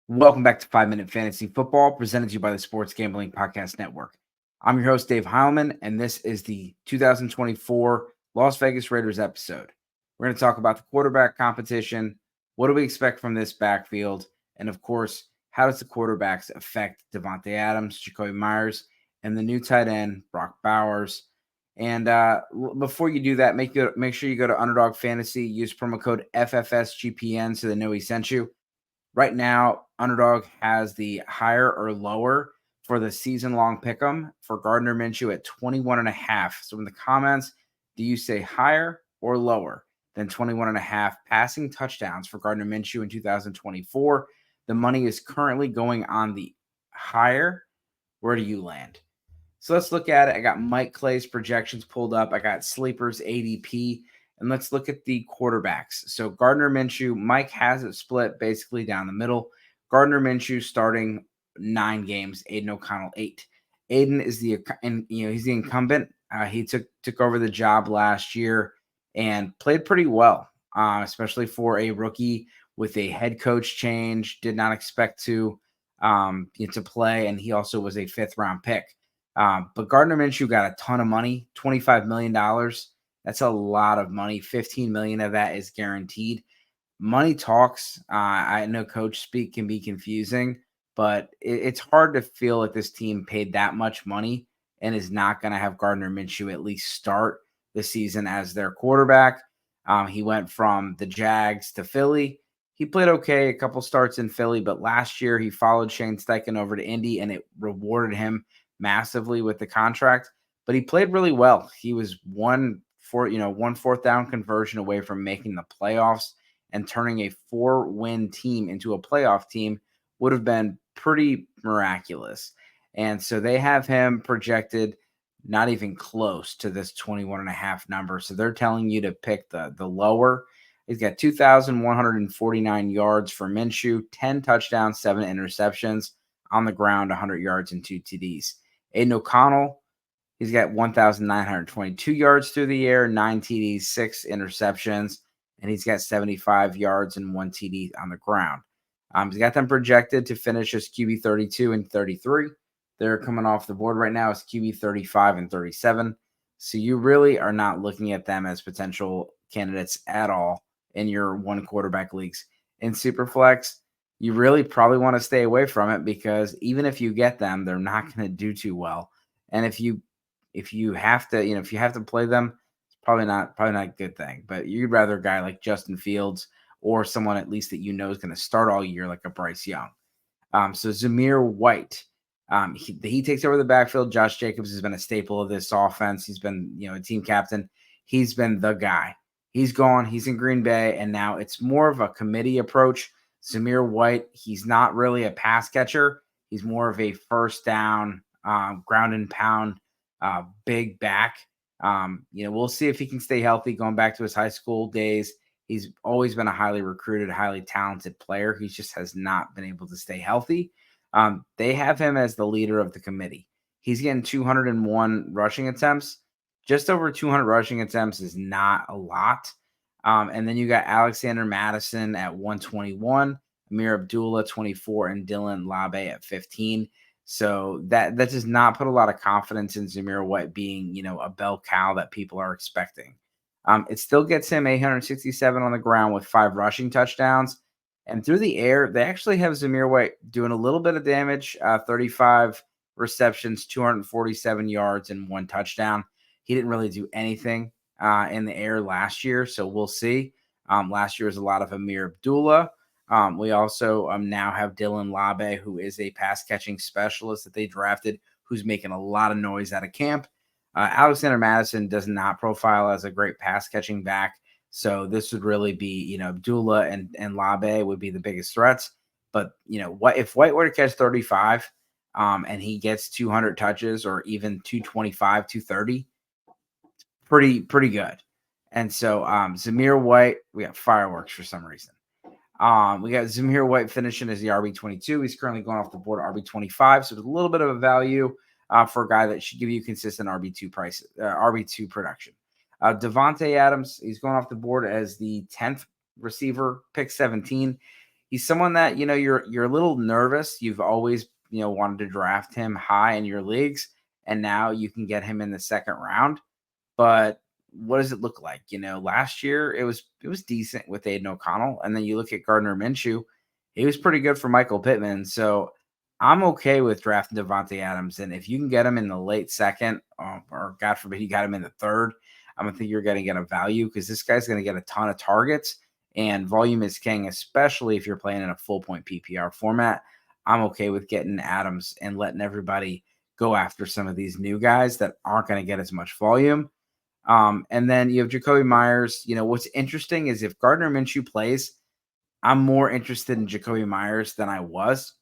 Welcome back to 5 Minute Fantasy Football, presented to you by the Sports Gambling Podcast Network. I'm your host, Dave Heilman, and this is the 2024 Las Vegas Raiders episode. We're going to talk about the quarterback competition. What do we expect from this backfield? And of course, how does the quarterbacks affect Devontae Adams, Jacoby Myers, and the new tight end, Brock Bowers? And before you do that, make sure you go to Underdog Fantasy, use promo code FFSGPN so they know we sent you. Right now, Underdog has the higher or lower for the season-long pick'em for Gardner Minshew at 21.5. So in the comments, do you say higher or lower than 21.5 passing touchdowns for Gardner Minshew in 2024? The money is currently going on the higher. Where do you land? So let's look at it. I got Mike Clay's projections pulled up. I got Sleeper's ADP. And let's look at the quarterbacks. So Gardner Minshew, Mike has it split basically down the middle. Gardner Minshew starting 9 games, Aiden O'Connell 8. Aiden is he's the incumbent. He took over the job last year and played pretty well, especially for a rookie with a head coach change. Did not expect to play, and he also was a 5th-round pick. But Gardner Minshew got a ton of money, $25 million. That's a lot of money. 15 million of that is guaranteed. Money talks. I know coach speak can be confusing, but it's hard to feel like this team paid that much money and is not going to have Gardner Minshew at least start the season as their quarterback. He went from the Jags to Philly. He played okay, a couple starts in Philly, but last year he followed Shane Steichen over to Indy, and it rewarded him massively with the contract. But he played really well. He was one 4th down conversion away from making the playoffs, and turning a 4-win team into a playoff team would have been pretty miraculous. And so they have him projected not even close to this 21.5 number. So they're telling you to pick the lower. He's got 2,149 yards for Minshew, 10 touchdowns, 7 interceptions, on the ground, 100 yards and 2 TDs. Aiden O'Connell, he's got 1,922 yards through the air, 9 TDs, 6 interceptions, and he's got 75 yards and 1 TD on the ground. He's got them projected to finish as QB 32 and 33. They're coming off the board right now as QB 35 and 37. So you really are not looking at them as potential candidates at all in your one quarterback leagues. In Superflex, you really probably want to stay away from it, because even if you get them, they're not going to do too well. And if you have to play them, it's probably not a good thing. But you'd rather a guy like Justin Fields or someone at least that is going to start all year, like a Bryce Young. So Zamir White, he takes over the backfield. Josh Jacobs has been a staple of this offense. He's been a team captain. He's been the guy. He's gone. He's in Green Bay, and now it's more of a committee approach. Zamir White, he's not really a pass catcher. He's more of a first down, ground and pound, big back. We'll see if he can stay healthy going back to his high school days. He's always been a highly recruited, highly talented player. He just has not been able to stay healthy. They have him as the leader of the committee. He's getting 201 rushing attempts. Just over 200 rushing attempts is not a lot. And then you got Alexander Madison at 121, Amir Abdullah 24, and Dylan Labe at 15. So that does not put a lot of confidence in Zamir White being, a bell cow that people are expecting. It still gets him 867 on the ground with 5 rushing touchdowns. And through the air, they actually have Zamir White doing a little bit of damage, 35 receptions, 247 yards, and 1 touchdown. He didn't really do anything in the air last year, so we'll see. Last year was a lot of Amir Abdullah. We also now have Dylan Labe, who is a pass-catching specialist that they drafted, who's making a lot of noise out of camp. Alexander Madison does not profile as a great pass-catching back, so this would really be, Abdullah and Labe would be the biggest threats. But, if White were to catch 35 and he gets 200 touches or even 225, 230, pretty good. And so Zamir White, we got fireworks for some reason. We got Zamir White finishing as the RB22. He's currently going off the board RB25, so it's a little bit of a value for a guy that should give you consistent RB2 production. Devontae Adams, he's going off the board as the 10th receiver, pick 17. he's someone that, you're a little nervous. You've always, wanted to draft him high in your leagues, and now you can get him in the second round. But what does it look like? Last year it was decent with Aiden O'Connell, and then you look at Gardner Minshew, he was pretty good for Michael Pittman. So I'm okay with drafting Devontae Adams, and if you can get him in the late second, or God forbid you got him in the third, I'm gonna think you're gonna get a value because this guy's gonna get a ton of targets, and volume is king, especially if you're playing in a full point PPR format. I'm okay with getting Adams and letting everybody go after some of these new guys that aren't going to get as much volume. And then you have Jacoby Myers. What's interesting is if Gardner Minshew plays, I'm more interested in Jacoby Myers than I was,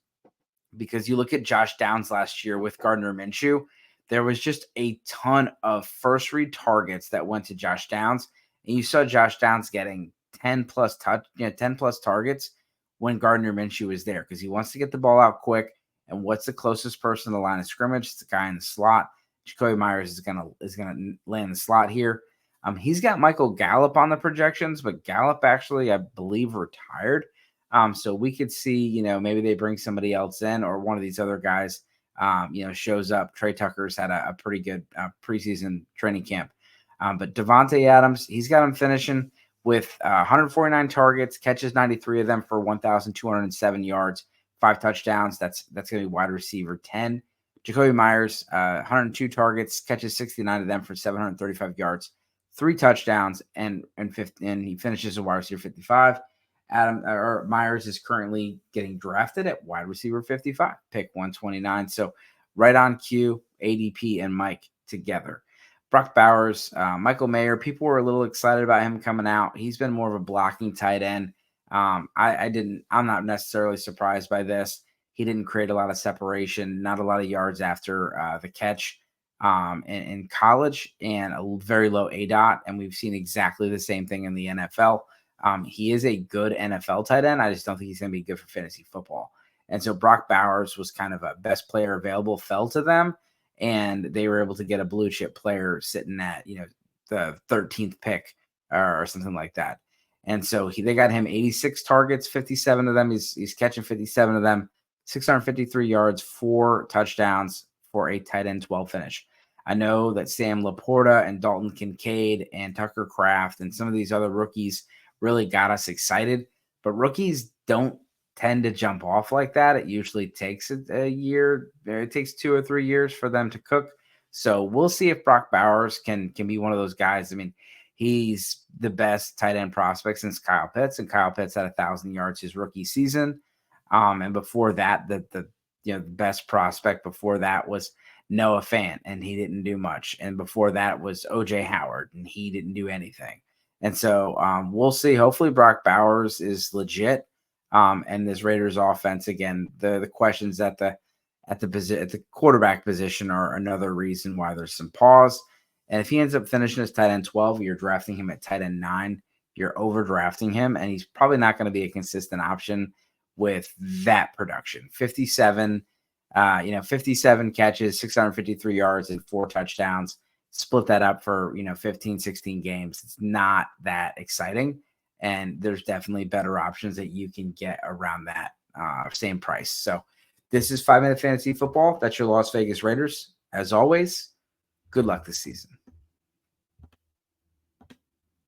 because you look at Josh Downs last year with Gardner Minshew, there was just a ton of first read targets that went to Josh Downs, and you saw Josh Downs getting 10 plus 10 plus targets when Gardner Minshew was there, because he wants to get the ball out quick. And what's the closest person to the line of scrimmage? It's the guy in the slot. Jacoby Myers is gonna land the slot here. He's got Michael Gallup on the projections, but Gallup actually, I believe, retired. So we could see, maybe they bring somebody else in, or one of these other guys, shows up. Trey Tucker's had a pretty good preseason training camp. But Devontae Adams, he's got him finishing with 149 targets, catches 93 of them for 1,207 yards, 5 touchdowns. That's going to be wide receiver 10. Jacoby Myers, 102 targets, catches 69 of them for 735 yards, 3 touchdowns, and he finishes a wide receiver 55. Myers is currently getting drafted at wide receiver 55, pick 129. So right on cue, ADP and Mike together. Brock Bowers, Michael Mayer, people were a little excited about him coming out. He's been more of a blocking tight end. I'm not necessarily surprised by this. He didn't create a lot of separation, not a lot of yards after the catch in college, and a very low ADOT. And we've seen exactly the same thing in the NFL. He is a good NFL tight end. I just don't think he's going to be good for fantasy football. And so Brock Bowers was kind of a best player available, fell to them, and they were able to get a blue chip player sitting at, the 13th pick or something like that. And so they got him 86 targets, 57 of them. He's catching 57 of them, 653 yards, 4 touchdowns for a tight end 12 finish. I know that Sam Laporta and Dalton Kincaid and Tucker Kraft and some of these other rookies really got us excited, but rookies don't tend to jump off like that. It usually takes a year. It takes 2 or 3 years for them to cook. So we'll see if Brock Bowers can be one of those guys. I mean, he's the best tight end prospect since Kyle Pitts, and Kyle Pitts had 1,000 yards his rookie season. And before that, the best prospect before that was Noah Fant, and he didn't do much. And before that was OJ Howard, and he didn't do anything. And so we'll see. Hopefully Brock Bowers is legit. And this Raiders offense, again, the questions at the quarterback position are another reason why there's some pause. And if he ends up finishing as tight end 12, you're drafting him at tight end 9. You're overdrafting him, and he's probably not going to be a consistent option with that production. 57 catches, 653 yards, and 4 touchdowns. Split that up for 15, 16 games. It's not that exciting, and there's definitely better options that you can get around that same price. So this is 5 Minute Fantasy Football. That's your Las Vegas Raiders. As always, good luck this season.